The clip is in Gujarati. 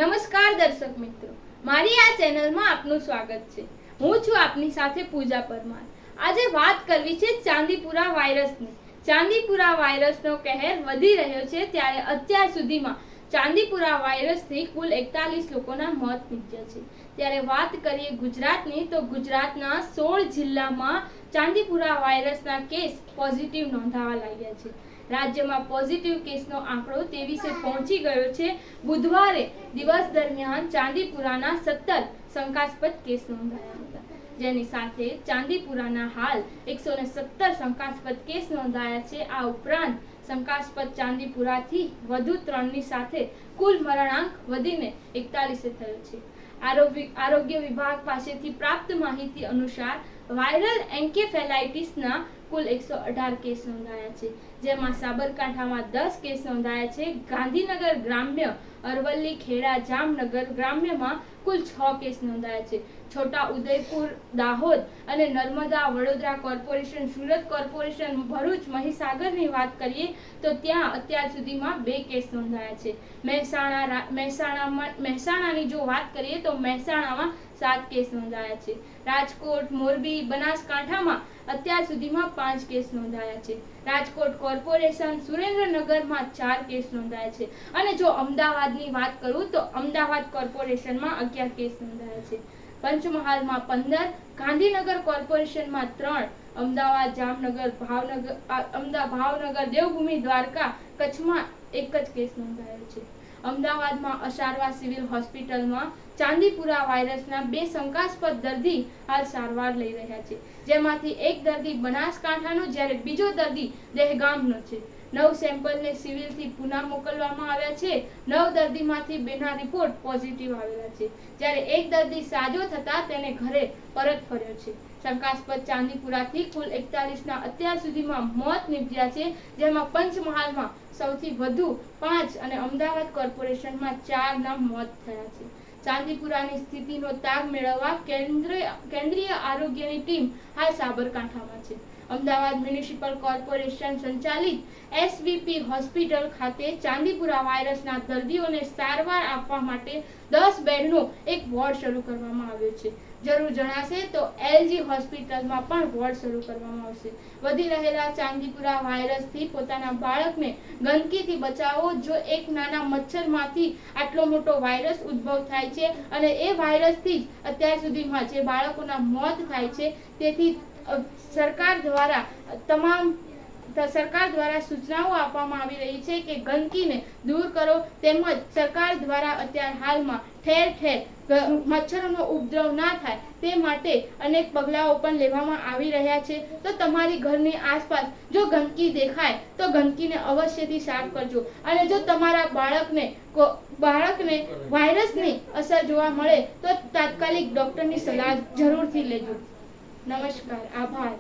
નમસ્કાર દર્શક મિત્રો, મારી આ ચેનલમાં આપનું સ્વાગત છે। હું છું આપની સાથે પૂજા પરમાર। આજે વાત કરવી છે ચાંદીપુરા વાયરસની। ચાંદીપુરા વાયરસનો કહેર વધી રહ્યો છે ત્યારે અત્યાર સુધીમાં ચાંદીપુરા વાયરસથી કુલ 41 લોકોના મોત નીપજ્યા છે। ત્યારે વાત કરીએ ગુજરાતની તો ગુજરાતના 16 જિલ્લામાં ચાંદીપુરા વાયરસના કેસ પોઝિટિવ નોંધાવા લાગ્યા છે। રાજ્યમાં પોઝિટિવ કેસનો આંકડો 23 પહોંચી ગયો છે। બુધવારે દિવસ દરમિયાન ચાંદીપુરાના 17 શંકાસ્પદ કેસ નોંધાયા હતા, જેની સાથે ચાંદીપુરાના હાલ 117 શંકાસ્પદ કેસ નોંધાયા છે। આ ઉપરાંત શંકાસ્પદ ચાંદીપુરાથી વધુ 3ની સાથે કુલ મરણાંક વધીને 41 થયો છે। આરોગ્ય વિભાગ પાસેથી પ્રાપ્ત માહિતી અનુસાર વાયરલ એન્કેફેલાઇટિસના કુલ 118 કેસ નોંધાયા છે, જેમાં સાબરકાંઠામાં 10 કેસ નોંધાયા છે। ગાંધીનગર ગ્રામ્ય, અરવલ્લી, ખેડા, જામનગર ગ્રામ્યમાં કુલ 6 કેસ નોંધાયા છે। છોટા ઉદેપુર, દાહોદ અને નર્મદા, વડોદરા કોર્પોરેશન, સુરત કોર્પોરેશન, ભરૂચ, મહીસાગરની વાત કરીએ તો ત્યાં અત્યાર સુધીમાં 2 કેસ નોંધાયા છે। મહેસાણાની જો વાત કરીએ તો મહેસાણામાં 7 કેસ નોંધાયા છે। રાજકોટ, મોરબી, બનાસકાંઠામાં અત્યાર સુધીમાં 5 કેસ નોંધાયા છે। રાજકોટ કોર્પોરેશન, સુરેન્દ્રનગરમાં 4 કેસ નોંધાયા છે અને જો અમદાવાદની વાત કરું તો અમદાવાદ કોર્પોરેશનમાં 11 કેસ નોંધાયા છે। પંચમહાલમાં 15, ગાંધીનગર કોર્પોરેશનમાં 3, અમદાવાદ, જામનગર, ભાવનગર, દેવભૂમિ, દ્વારકા, કચ્છમાં 1 જ કેસ નોંધાયો છે। અમદાવાદમાં અસારવા સિવિલ હોસ્પિટલમાં ચાંદીપુરા વાયરસના 2 શંકાસ્પદ દર્દી હાલ સારવાર લઈ રહ્યા છે, જેમાંથી એક દર્દી બનાસકાંઠાનો જ્યારે બીજો દર્દી દહેગામનો છે। 9 સેમ્પલને સિવિલથી પુના મોકલવામાં આવ્યા છે। 9 દર્દીમાંથી 2ના રિપોર્ટ પોઝિટિવ આવેલા છે, જ્યારે એક દર્દી સાજો થતા તેને ઘરે પરત ફર્યો છે। શંકાસ્પદ ચાંદીપુરાથી કુલ 41ના અત્યાર સુધીમાં મોત નીપજ્યા છે, જેમાં પંચમહાલમાં સૌથી વધુ 5 અને અમદાવાદ કોર્પોરેશનમાં 4ના મોત થયા છે। ચાંદીપુરાની સ્થિતિનો તાગ મેળવવા કેન્દ્રીય આરોગ્યની ટીમ હાલ સાબરકાંઠામાં છે। અમદાવાદ મ્યુનિસિપલ કોર્પોરેશન સંચાલિત એસવીપી હોસ્પિટલ ખાતે ચાંદીપુરા વાયરસના દર્દીઓને સારવાર આપવા માટે 10 બેડનો એક વોર્ડ શરૂ કરવામાં આવ્યો છે। જરૂર જણાશે તો એલજી હોસ્પિટલમાં પણ વોર્ડ શરૂ કરવામાં આવશે। વધી રહેલા ચાંદીપુરા વાયરસથી પોતાના બાળકને ગંદકીથી બચાવો। જો એક નાના મચ્છરમાંથી આટલો મોટો વાયરસ ઉદ્ભવ થાય છે અને એ વાયરસથી જ અત્યાર સુધીમાં જે બાળકોના મોત થાય છે, તેથી સરકાર દ્વારા સૂચનાઓ આપવામાં આવી રહી છે કે ગંદકીને દૂર કરો, તેમજ સરકાર દ્વારા અત્યારે હાલમાં ઠેર ઠેર મચ્છરોનો ઉપદ્રવ ના થાય તે માટે અનેક પગલાઓ પણ લેવામાં આવી રહ્યા છે। તો તમારી ઘરની આસપાસ જો ગંદકી દેખાય તો ગંદકીને અવશ્યથી સાફ કરજો અને જો તમારા બાળકને વાયરસની અસર જોવા મળે તો તાત્કાલિક ડોક્ટરની સલાહ જરૂરથી લેજો। નમસ્કાર, આભાર।